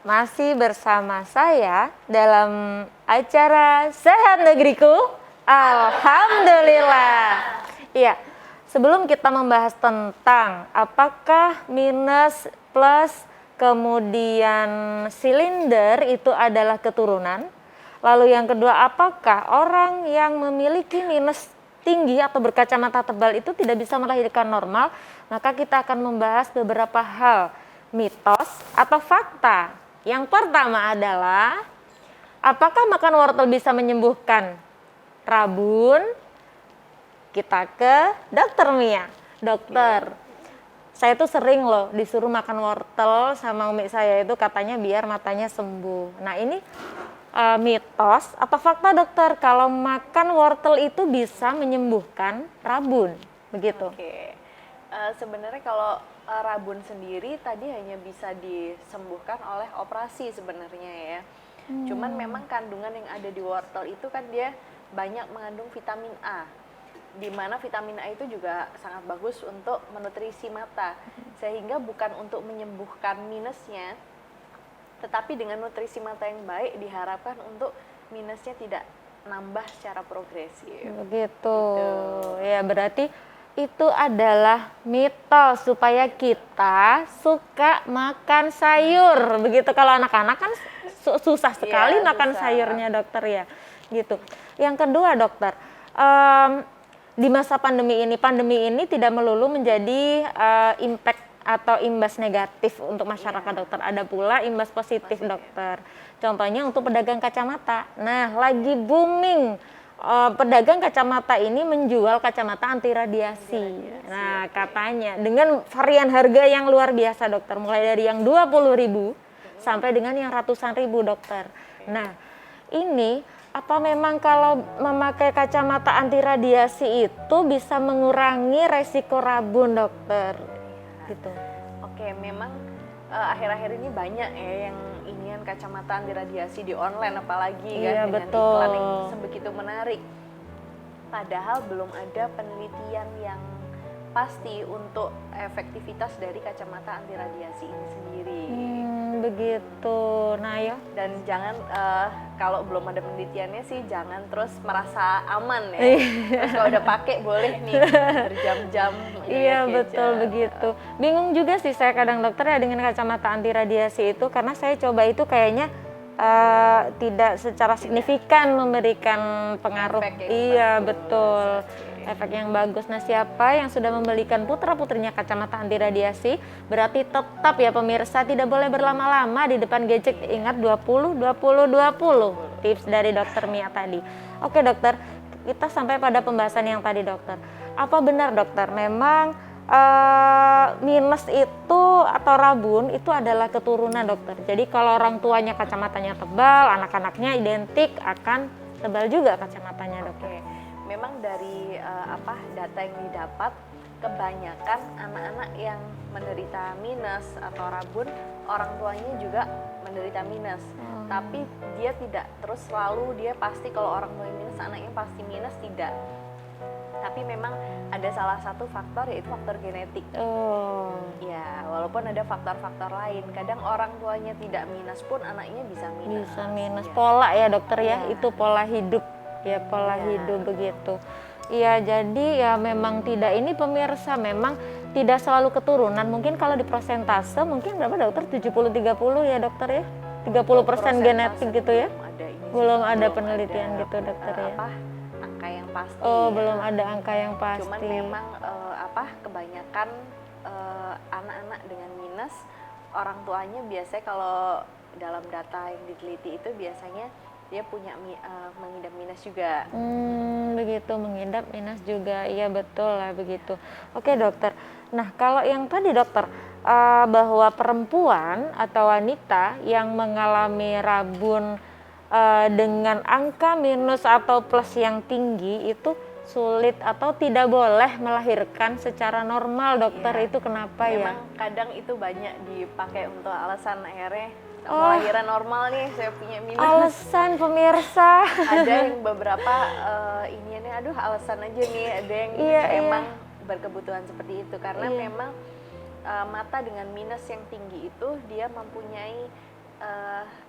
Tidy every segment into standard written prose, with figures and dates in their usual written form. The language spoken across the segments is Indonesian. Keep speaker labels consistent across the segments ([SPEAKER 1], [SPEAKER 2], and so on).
[SPEAKER 1] masih bersama saya dalam acara Sehat Negeriku. Alhamdulillah. Iya, sebelum kita membahas tentang apakah minus, plus, kemudian silinder itu adalah keturunan. Lalu yang kedua, apakah orang yang memiliki minus tinggi atau berkacamata tebal itu tidak bisa melahirkan normal? Maka kita akan membahas beberapa hal, mitos atau fakta. Yang pertama adalah, apakah makan wortel bisa menyembuhkan rabun? Kita ke Dokter Mia. Dokter, saya tuh sering loh disuruh makan wortel sama umi saya itu katanya biar matanya sembuh. Nah ini mitos atau fakta dokter kalau makan wortel itu bisa menyembuhkan rabun, begitu?
[SPEAKER 2] Oke. Sebenarnya kalau rabun sendiri tadi hanya bisa disembuhkan oleh operasi sebenarnya ya. Cuman memang kandungan yang ada di wortel itu kan dia banyak mengandung vitamin A. Di mana vitamin A itu juga sangat bagus untuk menutrisi mata. Sehingga bukan untuk menyembuhkan minusnya, tetapi dengan nutrisi mata yang baik diharapkan untuk minusnya tidak nambah secara progresif.
[SPEAKER 1] Begitu. Ya berarti itu adalah mitos supaya kita suka makan sayur. Begitu, kalau anak-anak kan susah sekali makan
[SPEAKER 2] susah.
[SPEAKER 1] sayurnya dokter ya. Gitu. Yang kedua dokter, di masa pandemi ini tidak melulu menjadi impact atau imbas negatif untuk masyarakat dokter, ada pula imbas positif dokter. Contohnya untuk pedagang kacamata. Nah, lagi booming pedagang kacamata ini menjual kacamata anti radiasi. Nah, katanya dengan varian harga yang luar biasa dokter, mulai dari yang 20.000 sampai dengan yang ratusan ribu dokter. Nah, ini apa memang kalau memakai kacamata anti radiasi itu bisa mengurangi resiko rabun dokter? Gitu.
[SPEAKER 2] Oke, memang akhir-akhir ini banyak ya yang ingin kacamata anti radiasi di online apalagi
[SPEAKER 1] Iya,
[SPEAKER 2] kan dengan
[SPEAKER 1] betul.
[SPEAKER 2] iklan yang sebegitu menarik. Padahal belum ada penelitian yang pasti untuk efektivitas dari kacamata anti radiasi ini sendiri.
[SPEAKER 1] Begitu. Nah ya.
[SPEAKER 2] Dan jangan kalau belum ada penelitiannya sih jangan terus merasa aman ya. Terus kalau udah pakai boleh nih berjam-jam.
[SPEAKER 1] Iya betul begitu. Bingung juga sih saya kadang dokter ya dengan kacamata anti radiasi itu, karena saya coba itu kayaknya tidak secara signifikan memberikan pengaruh. Iya betul. Efek yang bagus. Nah, siapa yang sudah membelikan putra-putrinya kacamata anti radiasi, berarti tetap ya pemirsa tidak boleh berlama-lama di depan gadget. Ingat 20 tips dari dokter Mia tadi. Oke dokter, kita sampai pada pembahasan yang tadi dokter. Apa benar dokter memang minus itu atau rabun itu adalah keturunan dokter? Jadi kalau orang tuanya kacamatanya tebal, anak-anaknya identik akan tebal juga kacamatanya dokter.
[SPEAKER 2] Memang dari data yang didapat, kebanyakan anak-anak yang menderita minus atau rabun, orang tuanya juga menderita minus. Tapi dia tidak terus selalu dia pasti kalau orang tuanya minus, anaknya pasti minus, tidak. Tapi memang ada salah satu faktor, yaitu faktor genetik. Ya, walaupun ada faktor-faktor lain. Kadang orang tuanya tidak minus pun anaknya bisa minus.
[SPEAKER 1] Bisa minus. Pola ya dokter ya, itu pola hidup. Ya pola hidup begitu. Iya, jadi ya memang tidak, ini pemirsa memang tidak selalu keturunan. Mungkin kalau di persentase mungkin berapa dokter? 70-30 ya dokter ya? 30% genetik gitu ya? Belum ada penelitian gitu dokter ya?
[SPEAKER 2] Angka yang pasti.
[SPEAKER 1] Belum ada angka yang pasti.
[SPEAKER 2] Cuman memang kebanyakan anak-anak dengan minus, orang tuanya biasanya kalau dalam data yang diteliti itu biasanya dia punya mengidap minus juga.
[SPEAKER 1] Begitu, mengidap minus juga. Iya betul lah begitu. Oke dokter. Nah kalau yang tadi dokter bahwa perempuan atau wanita yang mengalami rabun dengan angka minus atau plus yang tinggi itu sulit atau tidak boleh melahirkan secara normal dokter, itu kenapa ya?
[SPEAKER 2] Memang kadang itu banyak dipakai untuk alasan akhirnya lahiran normal nih, saya punya minus.
[SPEAKER 1] Alasan pemirsa.
[SPEAKER 2] Ada yang beberapa iniannya, aduh alasan aja nih, ada yang memang berkebutuhan seperti itu karena memang mata dengan minus yang tinggi itu dia mempunyai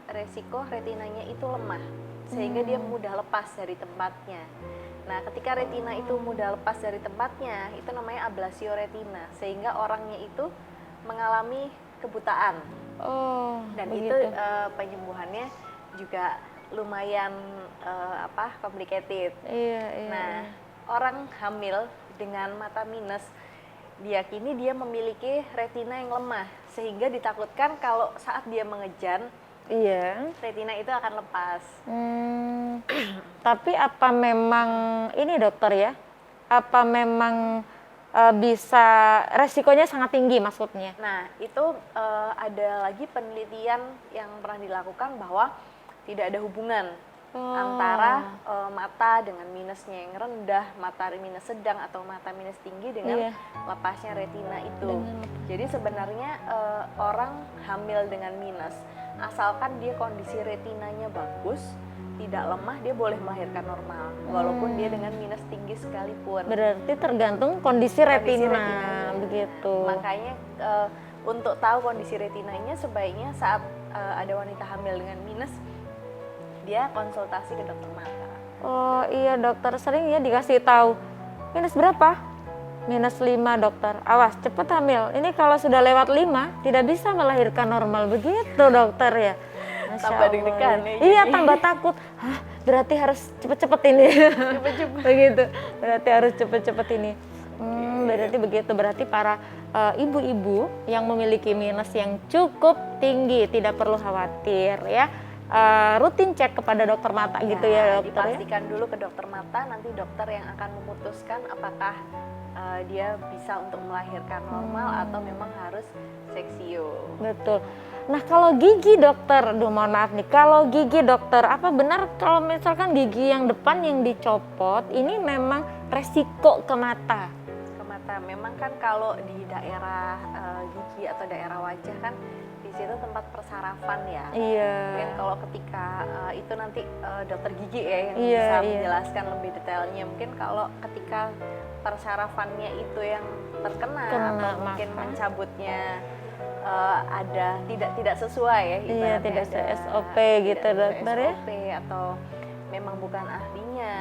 [SPEAKER 2] resiko retinanya itu lemah sehingga dia mudah lepas dari tempatnya. Nah, ketika retina itu mudah lepas dari tempatnya, itu namanya ablasio retina, sehingga orangnya itu mengalami kebutaan.
[SPEAKER 1] Oh,
[SPEAKER 2] Dan
[SPEAKER 1] begitu.
[SPEAKER 2] itu penyembuhannya juga lumayan complicated.
[SPEAKER 1] Iya, iya.
[SPEAKER 2] Nah, orang hamil dengan mata minus diyakini dia memiliki retina yang lemah, sehingga ditakutkan kalau saat dia mengejan,
[SPEAKER 1] Iya.
[SPEAKER 2] retina itu akan lepas.
[SPEAKER 1] Tapi apa memang ini dokter ya? Apa memang bisa resikonya sangat tinggi maksudnya?
[SPEAKER 2] Nah, itu ada lagi penelitian yang pernah dilakukan bahwa tidak ada hubungan antara mata dengan minusnya yang rendah, mata minus sedang atau mata minus tinggi dengan lepasnya retina itu. Jadi sebenarnya orang hamil dengan minus, asalkan dia kondisi retinanya bagus, tidak lemah, dia boleh melahirkan normal walaupun dia dengan minus tinggi sekalipun.
[SPEAKER 1] Berarti tergantung kondisi retina, begitu.
[SPEAKER 2] Makanya untuk tahu kondisi retinanya sebaiknya saat ada wanita hamil dengan minus, dia konsultasi ke dokter mata.
[SPEAKER 1] Oh iya dokter, sering ya dikasih tahu minus berapa? Minus 5 dokter, awas cepet hamil. Ini kalau sudah lewat 5 tidak bisa melahirkan normal, begitu dokter ya. Masya
[SPEAKER 2] Tambah
[SPEAKER 1] Allah.
[SPEAKER 2] deg-degan ya.
[SPEAKER 1] Iya, tambah takut. Hah, berarti harus cepet-cepet ini.
[SPEAKER 2] Cepet-cepet.
[SPEAKER 1] Begitu, berarti harus cepet-cepet ini. Berarti begitu, berarti para ibu-ibu yang memiliki minus yang cukup tinggi tidak perlu khawatir ya. Rutin cek kepada dokter mata gitu ya dokter.
[SPEAKER 2] Dipastikan dulu ke dokter mata, nanti dokter yang akan memutuskan apakah dia bisa untuk melahirkan normal atau memang harus seksio.
[SPEAKER 1] Betul. Nah kalau gigi dokter, aduh mohon maaf nih, kalau gigi dokter, apa benar kalau misalkan gigi yang depan yang dicopot ini memang resiko ke mata?
[SPEAKER 2] Ke mata, memang kan kalau di daerah gigi atau daerah wajah kan di situ tempat persarafan ya.
[SPEAKER 1] Iya.
[SPEAKER 2] Mungkin kalau ketika itu nanti dokter gigi ya yang
[SPEAKER 1] Iya,
[SPEAKER 2] bisa
[SPEAKER 1] iya.
[SPEAKER 2] menjelaskan lebih detailnya. Mungkin kalau ketika persarafannya itu yang terkena atau mungkin
[SPEAKER 1] maka.
[SPEAKER 2] mencabutnya ada tidak sesuai ya,
[SPEAKER 1] Iya,
[SPEAKER 2] ibaratnya
[SPEAKER 1] tidak
[SPEAKER 2] ada
[SPEAKER 1] SOP gitu
[SPEAKER 2] tidak sesuai
[SPEAKER 1] dokter ya.
[SPEAKER 2] SOP atau memang bukan ahlinya,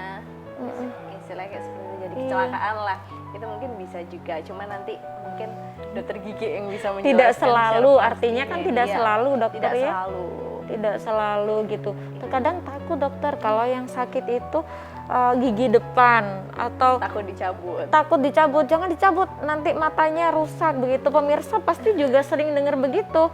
[SPEAKER 2] istilahnya kayak seperti itu, jadi
[SPEAKER 1] Iya.
[SPEAKER 2] kecelakaan lah, itu mungkin bisa juga, cuma nanti mungkin dokter gigi yang bisa menjelaskan.
[SPEAKER 1] Tidak selalu,
[SPEAKER 2] secara
[SPEAKER 1] artinya kan
[SPEAKER 2] pastinya.
[SPEAKER 1] tidak
[SPEAKER 2] Iya,
[SPEAKER 1] selalu dokter
[SPEAKER 2] tidak
[SPEAKER 1] ya.
[SPEAKER 2] selalu.
[SPEAKER 1] Tidak selalu gitu. Terkadang takut dokter kalau yang sakit itu gigi depan atau takut dicabut, jangan dicabut nanti matanya rusak begitu. Pemirsa pasti juga sering dengar begitu.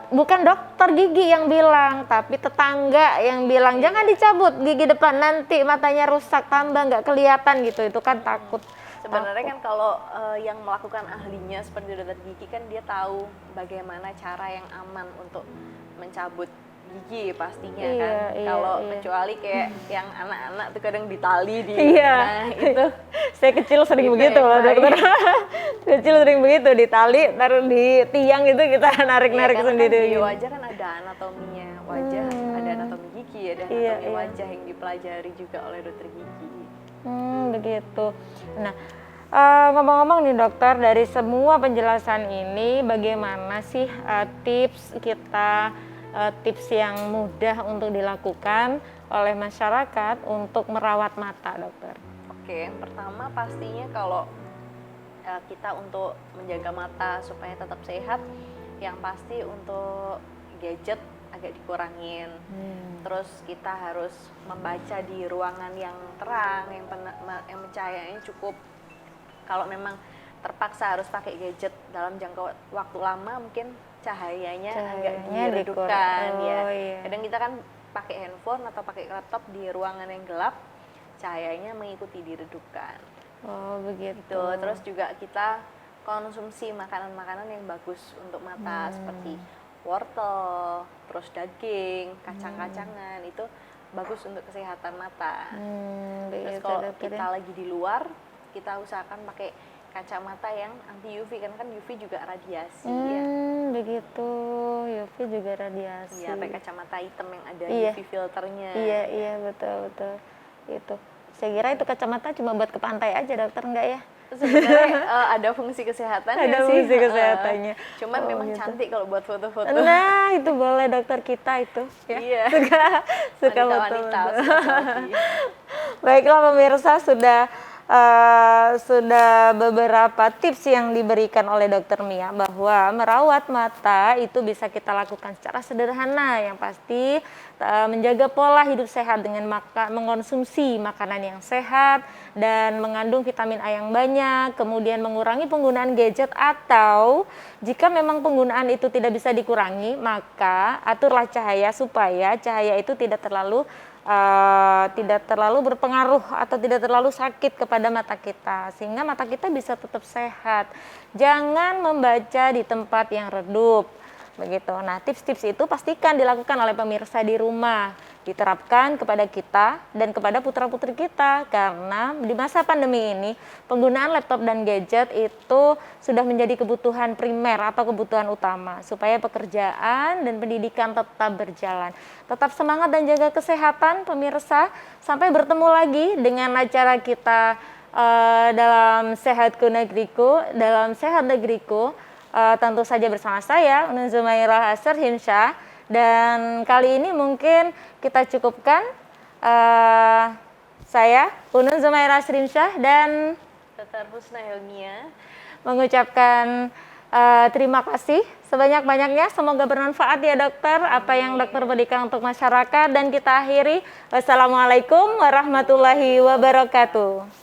[SPEAKER 1] Bukan dokter gigi yang bilang, tapi tetangga yang bilang jangan dicabut gigi depan nanti matanya rusak, tambah nggak kelihatan gitu. Itu kan takut.
[SPEAKER 2] Sebenarnya kan kalau yang melakukan ahlinya seperti dokter gigi kan dia tahu bagaimana cara yang aman untuk mencabut gigi pastinya kan. Kalau kecuali kayak yang anak-anak tuh kadang ditali di nah itu
[SPEAKER 1] saya kecil sering begitu loh dokter. Kecil sering begitu, ditali taruh di tiang itu kita narik-narik sendiri.
[SPEAKER 2] Kan di wajah kan ada anatominya wajah, ada anatomi gigi, ada anatomi wajah yang dipelajari juga oleh dokter gigi.
[SPEAKER 1] Begitu. Nah, ngomong-ngomong nih dokter, dari semua penjelasan ini bagaimana sih tips kita, tips yang mudah untuk dilakukan oleh masyarakat untuk merawat mata dokter?
[SPEAKER 2] Oke, yang pertama pastinya kalau kita untuk menjaga mata supaya tetap sehat, yang pasti untuk gadget agak dikurangin. Terus kita harus membaca di ruangan yang terang, yang cahayanya cukup. Kalau memang terpaksa harus pakai gadget dalam jangka waktu lama, mungkin cahayanya agak diredupkan ya. Kadang kita kan pakai handphone atau pakai laptop di ruangan yang gelap, cahayanya mengikuti diredupkan.
[SPEAKER 1] Oh begitu.
[SPEAKER 2] Terus juga kita konsumsi makanan-makanan yang bagus untuk mata seperti wortel, terus daging, kacang-kacangan, itu bagus untuk kesehatan mata. Terus kalau kita lagi di luar, kita usahakan pakai kacamata yang anti UV, kan UV juga radiasi ya.
[SPEAKER 1] Begitu, UV juga radiasi.
[SPEAKER 2] Iya, pakai kacamata hitam yang ada UV filternya.
[SPEAKER 1] Iya betul. Itu. Saya kira itu kacamata cuma buat ke pantai aja dokter, enggak ya?
[SPEAKER 2] Sebenarnya ada fungsi kesehatannya
[SPEAKER 1] Ada
[SPEAKER 2] sih.
[SPEAKER 1] fungsi kesehatannya.
[SPEAKER 2] Cuman
[SPEAKER 1] Oh,
[SPEAKER 2] memang
[SPEAKER 1] gitu.
[SPEAKER 2] cantik kalau buat foto-foto.
[SPEAKER 1] Nah, itu boleh dokter kita itu ya.
[SPEAKER 2] Iya.
[SPEAKER 1] Suka
[SPEAKER 2] Wanita-wanita
[SPEAKER 1] foto-foto.
[SPEAKER 2] suka selfie.
[SPEAKER 1] Baiklah pemirsa, sudah beberapa tips yang diberikan oleh Dokter Mia bahwa merawat mata itu bisa kita lakukan secara sederhana. Yang pasti menjaga pola hidup sehat dengan mengkonsumsi makanan yang sehat dan mengandung vitamin A yang banyak, kemudian mengurangi penggunaan gadget, atau jika memang penggunaan itu tidak bisa dikurangi, maka aturlah cahaya supaya cahaya itu tidak terlalu berpengaruh atau tidak terlalu sakit kepada mata kita, sehingga mata kita bisa tetap sehat. Jangan membaca di tempat yang redup, begitu. Nah, tips-tips itu pastikan dilakukan oleh pemirsa di rumah, diterapkan kepada kita dan kepada putra-putri kita, karena di masa pandemi ini penggunaan laptop dan gadget itu sudah menjadi kebutuhan primer atau kebutuhan utama supaya pekerjaan dan pendidikan tetap berjalan. Tetap semangat dan jaga kesehatan pemirsa. Sampai bertemu lagi dengan acara kita dalam Sehatku Negeriku, dalam Sehat Negeriku. Tentu saja bersama saya Unun Zumairah Asrhimsyah, dan kali ini mungkin kita cukupkan. Saya Unun Zumairah Asrhimsyah dan
[SPEAKER 2] Dr. Husna Helmia
[SPEAKER 1] mengucapkan terima kasih sebanyak-banyaknya. Semoga bermanfaat ya dokter, apa yang dokter berikan untuk masyarakat, dan kita akhiri. Wassalamualaikum warahmatullahi wabarakatuh.